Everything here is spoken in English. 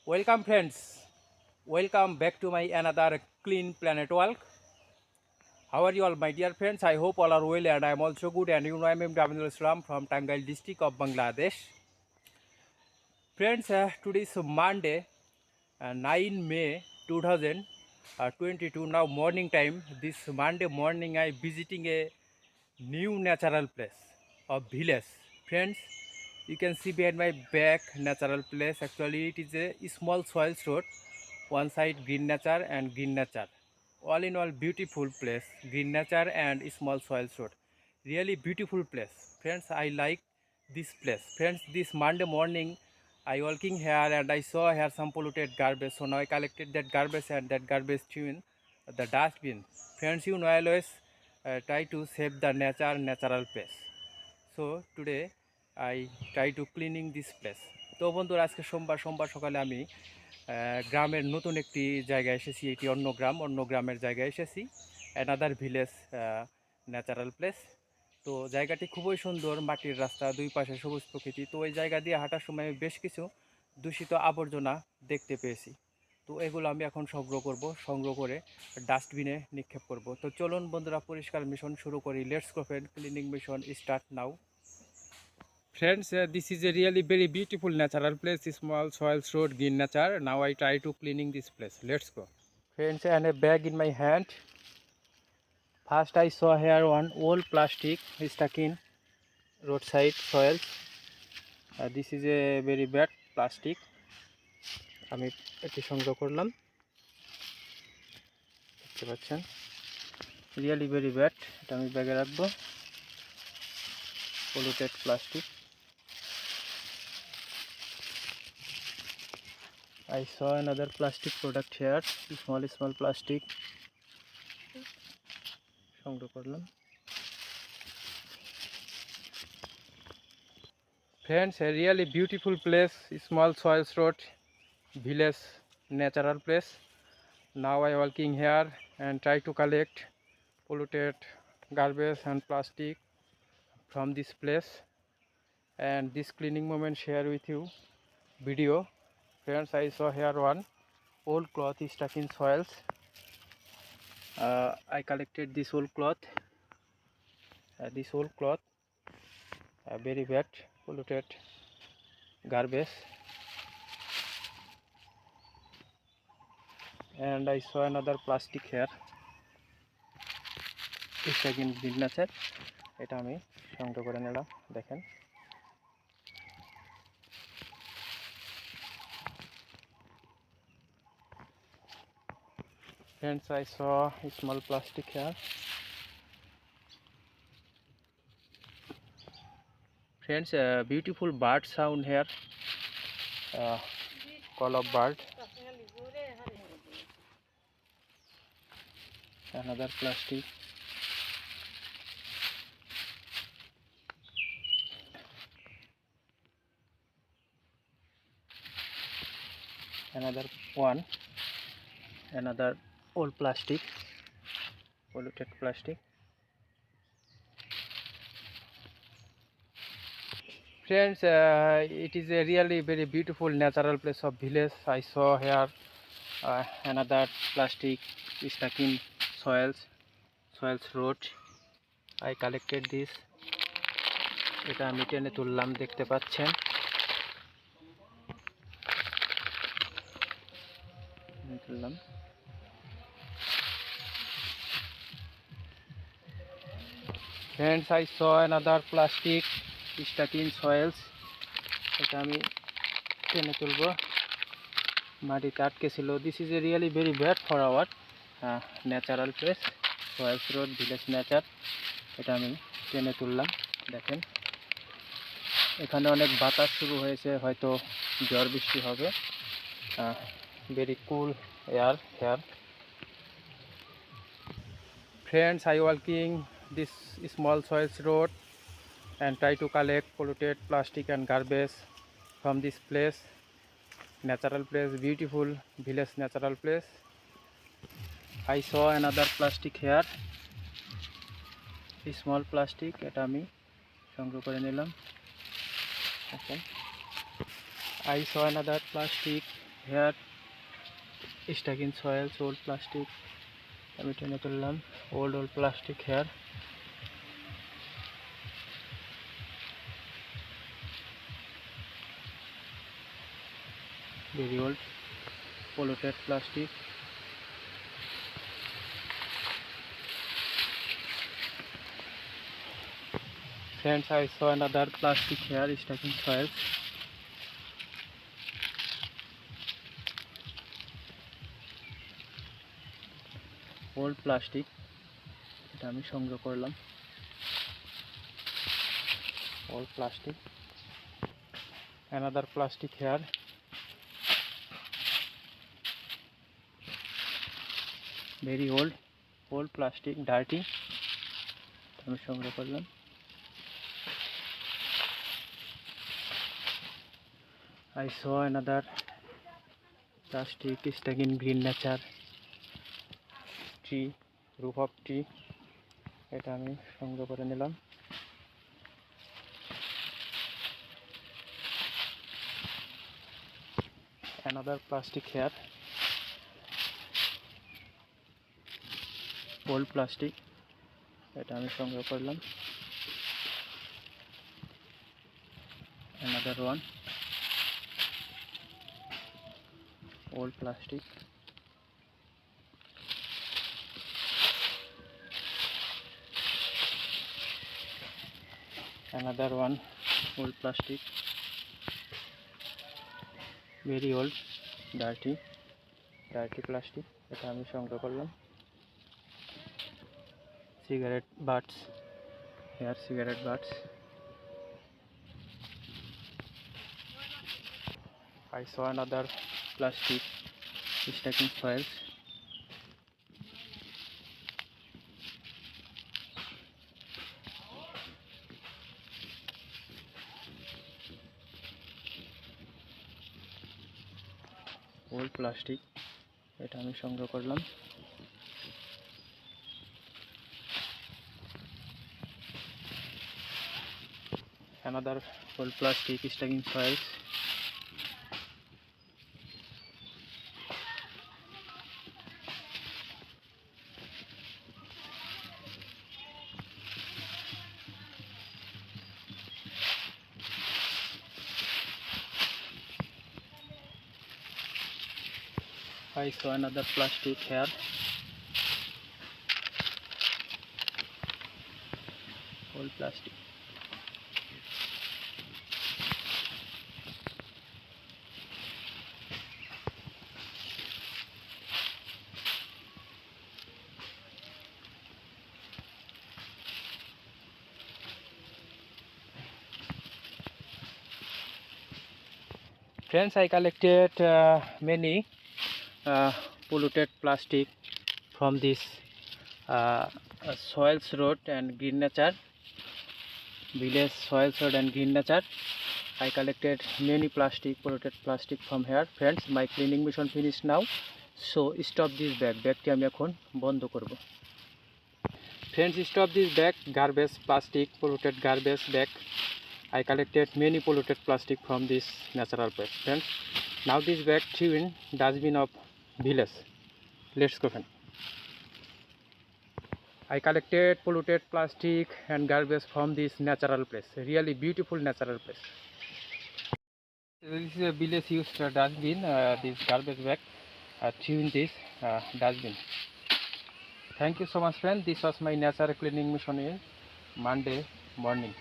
Welcome friends, welcome back to my another clean planet walk. How are you all my dear friends? I hope all are well and I am also good, and you know I am Abdul from Tangail district of Bangladesh. Friends, today is Monday, 9 May 2022, now morning time. This Monday morning I visiting a new natural place of village. Friends, you can see behind my back natural place. Actually it is a small soil road, one side green nature and green nature, all in all beautiful place, green nature and small soil road, really beautiful place. Friends, I like this place. Friends, this Monday morning I walking here and I saw here some polluted garbage, so now I collected that garbage and that garbage threw in the dustbin. Friends, you know I always try to save the natural place. So today I try to cleaning this place. তো বন্ধুরা, আজকে সোমবার সকালে আমি গ্রামের নতুন একটি জায়গায় এসেছি। এটি অন্য গ্রামের জায়গায় এসেছি, অ্যানাদার ভিলেজ ন্যাচারাল প্লেস। তো জায়গাটি খুবই সুন্দর, মাটির রাস্তা, দুই পাশে সবুজ প্রকৃতি। তো ওই জায়গা দিয়ে হাঁটার সময় আমি বেশ কিছু দূষিত আবর্জনা দেখতে পেয়েছি। তো এগুলো আমি এখন সংগ্রহ করে ডাস্টবিনে নিক্ষেপ করব। তো চলুন বন্ধুরা, পরিষ্কার মিশন শুরু করি। Let's go friend, cleaning mission start now. Friends, this is a really very beautiful natural place, small soils road, green nature. Now I try to cleaning this place. Let's go. Friends, and a bag in my hand. First I saw here one old plastic stuck in roadside soils. This is a very bad plastic. আমি এটি সংগ্রহ করলাম, দেখতে পাচ্ছেন, really very bad. এটা আমি ব্যাগে রাখবো। polluted plastic. I saw another plastic product here, small plastic. সংগ্রহ করলাম। Friends, a really beautiful place, small soils road, village natural place. Now I walking here and try to collect polluted garbage and plastic from this place, and this cleaning moment share with you video. Friends, I saw here one old cloth is stuck in soils. I collected this old cloth. Very bad polluted garbage, and I saw another plastic here. It's again green nature. এটা আমি সংগ্রহ করে নিলাম, দেখেন। Friends, I saw a small plastic here. Friends, beautiful bird sound here, call of bird. Another plastic. Another one, another old plastic, polluted plastic. Friends, it is a really very beautiful natural place of village. I saw here another plastic stuck in soils road. I collected this. এটা আমি টেনে তুললাম, দেখতে পাচ্ছেন। তুললাম। Friends, I saw another plastic stuck in soils. এটা আমি টেনে তুলব, মাটিতে আটকে ছিল। This is a really very bad for our natural place, swells road, village nature. এটা আমি টেনে তুললাম, দেখেন। এখানে অনেক বাতাস শুরু হয়েছে, হয়তো ঝড় বৃষ্টি হবে। Very cool air here. Friends, I walking this small soils road and try to collect polluted plastic and garbage from this place, natural place, beautiful village natural place. I saw another plastic here, small plastic. এটা আমি সংগ্রহ করে নিলাম। Okay. I saw another plastic Here stuck in soils, old plastic. আমি টেনে তুললাম old plastic here. Very old polluted plastic. Friends, I saw another plastic here stuck in soils. Old plastic. এটা আমি সংগ্রহ করলাম. Old plastic. Another plastic here. Very old plastic, dirty. আমি সংগ্রহ করলাম. I saw another plastic stuck in green nature tree, roof of tree. এটা আমি সংগ্রহ করে নিলাম. Another plastic here. Old plastic. এটা আমি সংগ্রহ করলাম. Another one. Old plastic. Another one. Old plastic. Very old, dirty plastic. এটা আমি সংগ্রহ করলাম. Cigarette butts. Here cigarette butts. I saw another plastic stuck in soils. Old plastic. এটা আমি সংগ্রহ করলাম. Another old plastic stuck in soils. I saw another plastic here. Old plastic. Friends, I collected many polluted plastic from this soils road and green nature, village soils road and green nature. I collected many polluted plastic from here. Friends, my cleaning mission finished now, so stop this bag. Bagটি আমি এখন বন্ধ করব. Friends, stop this bag, garbage plastic, polluted garbage bag. I collected many polluted plastic from this natural place. Friends, now this bag threw in dustbin of village. Let's go, friends. I collected polluted plastic and garbage from this natural place. Really beautiful natural place. This is a village used dustbin. This garbage bag threw in this dustbin. Thank you so much, friends. This was my nature cleaning mission in Monday morning.